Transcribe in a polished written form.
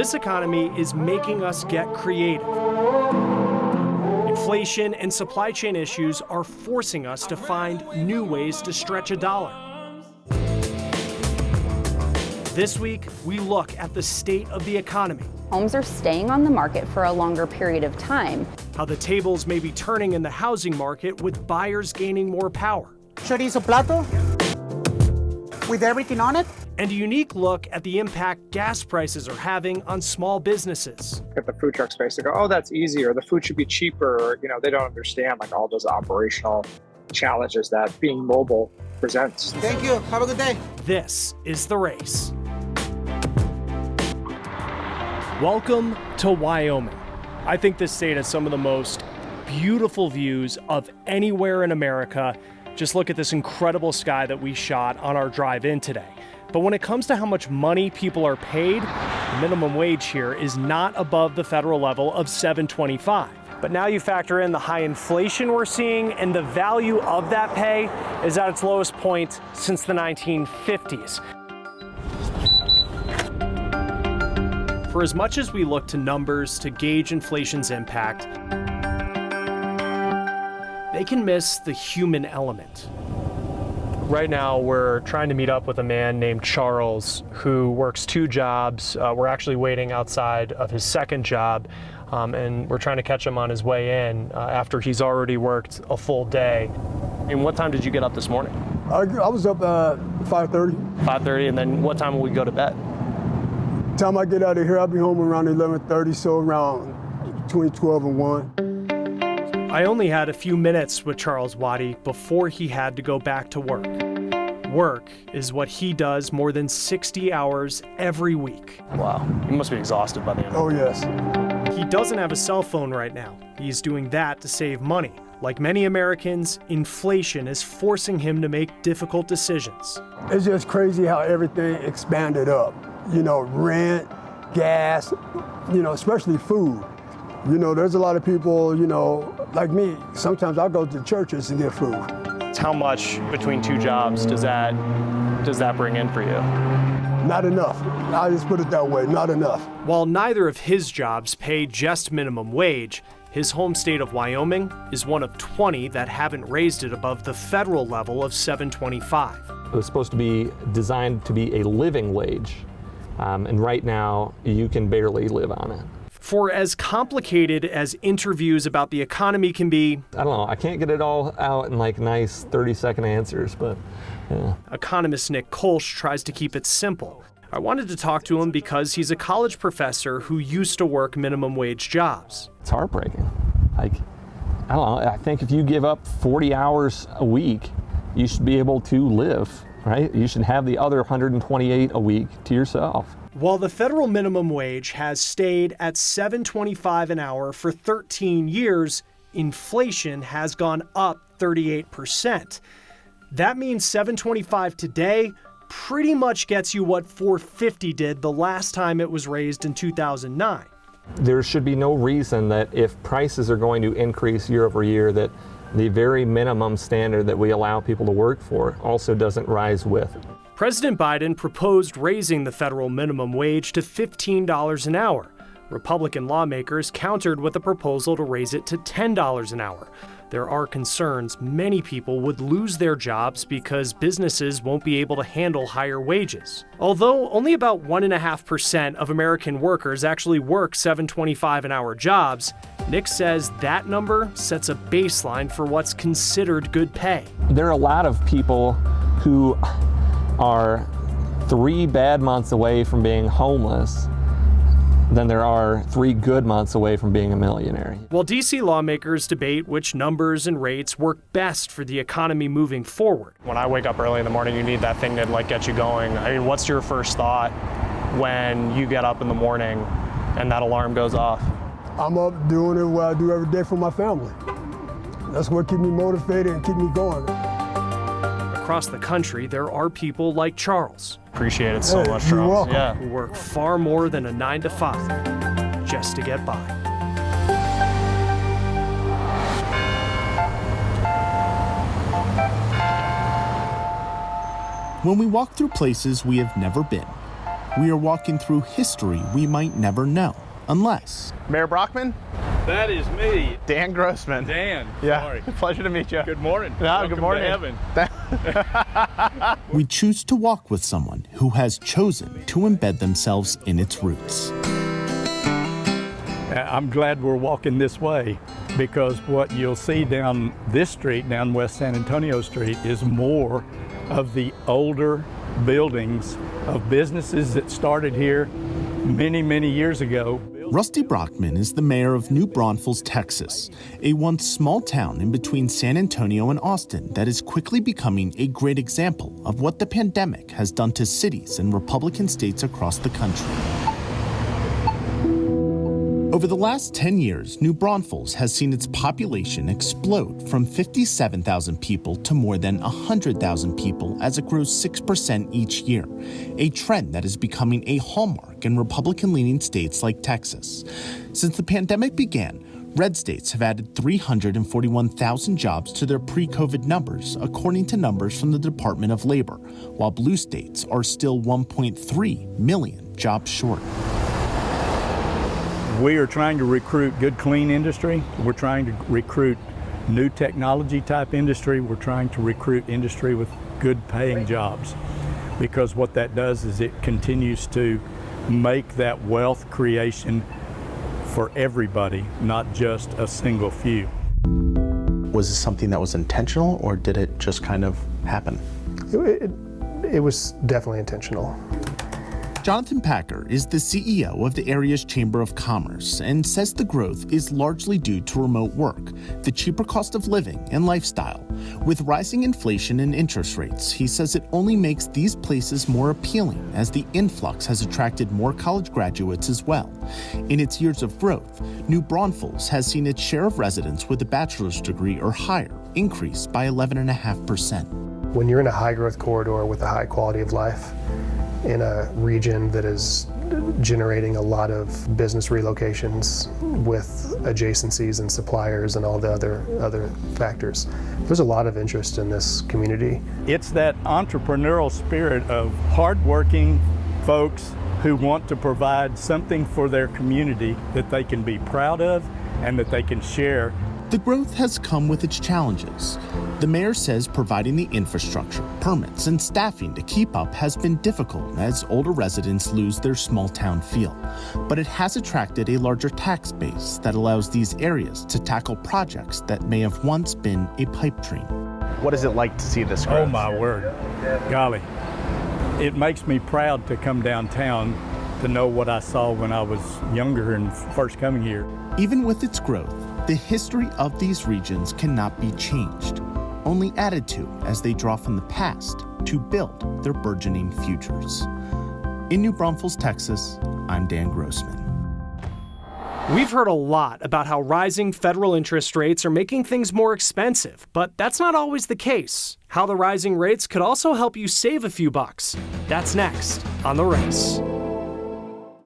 this economy is making us get creative. Inflation and supply chain issues are forcing us to find new ways to stretch a dollar. This week, we look at the state of the economy. Homes are staying on the market for a longer period of time. How the tables may be turning in the housing market with buyers gaining more power. Chorizo plato with everything on it. And a unique look at the impact gas prices are having on small businesses. At the food truck space, they go, oh, that's easy, or the food should be cheaper, or, they don't understand like all those operational challenges that being mobile presents. Thank you. Have a good day. This is The Race. Welcome to Wyoming. I think this state has some of the most beautiful views of anywhere in America. Just look at this incredible sky that we shot on our drive in today. But when it comes to how much money people are paid, the minimum wage here is not above the federal level of $7.25. But now you factor in the high inflation we're seeing, and the value of that pay is at its lowest point since the 1950s. For as much as we look to numbers to gauge inflation's impact, they can miss the human element. Right now, we're trying to meet up with a man named Charles who works two jobs. We're actually waiting outside of his second job, and we're trying to catch him on his way in after he's already worked a full day. And what time did you get up this morning? I was up at 5:30. 5:30, and then what time will we go to bed? Time I get out of here, I'll be home around 11:30, so around between 12 and 1. I only had a few minutes with Charles Waddy before he had to go back to work. Work is what he does more than 60 hours every week. Wow, you must be exhausted by the end of it. Oh, yes. He doesn't have a cell phone right now. He's doing that to save money. Like many Americans, inflation is forcing him to make difficult decisions. It's just crazy how everything expanded up. Rent, gas, especially food. There's a lot of people, like me, sometimes I go to churches and get food. How much between two jobs does that bring in for you? Not enough. I'll just put it that way, not enough. While neither of his jobs pay just minimum wage, his home state of Wyoming is one of 20 that haven't raised it above the federal level of $7.25. It was supposed to be designed to be a living wage, and right now you can barely live on it. For as complicated as interviews about the economy can be, I don't know, I can't get it all out in like nice 30-second answers, but yeah. Economist Nick Kolsch tries to keep it simple. I wanted to talk to him because he's a college professor who used to work minimum wage jobs. It's heartbreaking. I don't know, I think if you give up 40 hours a week, you should be able to live, right? You should have the other 128 a week to yourself. While the federal minimum wage has stayed at $7.25 an hour for 13 years, inflation has gone up 38%. That means $7.25 today pretty much gets you what $4.50 did the last time it was raised in 2009. There should be no reason that if prices are going to increase year over year, that the very minimum standard that we allow people to work for also doesn't rise with it. President Biden proposed raising the federal minimum wage to $15 an hour. Republican lawmakers countered with a proposal to raise it to $10 an hour. There are concerns many people would lose their jobs because businesses won't be able to handle higher wages. Although only about 1.5% of American workers actually work $7.25 an hour jobs, Nick says that number sets a baseline for what's considered good pay. There are a lot of people who are 3 bad months away from being homeless than there are 3 good months away from being a millionaire. While D.C. lawmakers debate which numbers and rates work best for the economy moving forward. When I wake up early in the morning, you need that thing to get you going. I mean, what's your first thought when you get up in the morning and that alarm goes off? I'm up doing it what I do every day for my family. That's what keeps me motivated and keep me going. Across the country, there are people like Charles. Appreciate it so much, you're Charles. welcome. Yeah, who work far more than a 9 to 5 just to get by. When we walk through places we have never been, we are walking through history we might never know, unless... Mayor Brockman? That is me. Dan Grossman. Dan. Yeah. Sorry. Pleasure to meet you. Good morning. No, Welcome good morning. to heaven. We choose to walk with someone who has chosen to embed themselves in its roots. I'm glad we're walking this way, because what you'll see down this street, down West San Antonio Street, is more of the older buildings of businesses that started here many, many years ago. Rusty Brockman is the mayor of New Braunfels, Texas, a once small town in between San Antonio and Austin that is quickly becoming a great example of what the pandemic has done to cities and Republican states across the country. Over the last 10 years, New Braunfels has seen its population explode from 57,000 people to more than 100,000 people as it grows 6% each year, a trend that is becoming a hallmark in Republican-leaning states like Texas. Since the pandemic began, red states have added 341,000 jobs to their pre-COVID numbers, according to numbers from the Department of Labor, while blue states are still 1.3 million jobs short. We are trying to recruit good, clean industry. We're trying to recruit new technology type industry. We're trying to recruit industry with good paying jobs, because what that does is it continues to make that wealth creation for everybody, not just a single few. Was this something that was intentional, or did it just kind of happen? It was definitely intentional. Jonathan Packer is the CEO of the area's Chamber of Commerce and says the growth is largely due to remote work, the cheaper cost of living, and lifestyle. With rising inflation and interest rates, he says it only makes these places more appealing as the influx has attracted more college graduates as well. In its years of growth, New Braunfels has seen its share of residents with a bachelor's degree or higher increase by 11.5%. When you're in a high growth corridor with a high quality of life, in a region that is generating a lot of business relocations with adjacencies and suppliers and all the other factors, there's a lot of interest in this community. It's that entrepreneurial spirit of hardworking folks who want to provide something for their community that they can be proud of and that they can share. The growth has come with its challenges. The mayor says providing the infrastructure, permits, and staffing to keep up has been difficult as older residents lose their small town feel. But it has attracted a larger tax base that allows these areas to tackle projects that may have once been a pipe dream. What is it like to see this growth? Oh my word, golly. It makes me proud to come downtown to know what I saw when I was younger and first coming here. Even with its growth, the history of these regions cannot be changed, only added to as they draw from the past to build their burgeoning futures. In New Braunfels, Texas, I'm Dan Grossman. We've heard a lot about how rising federal interest rates are making things more expensive, but that's not always the case. How the rising rates could also help you save a few bucks. That's next on The Race.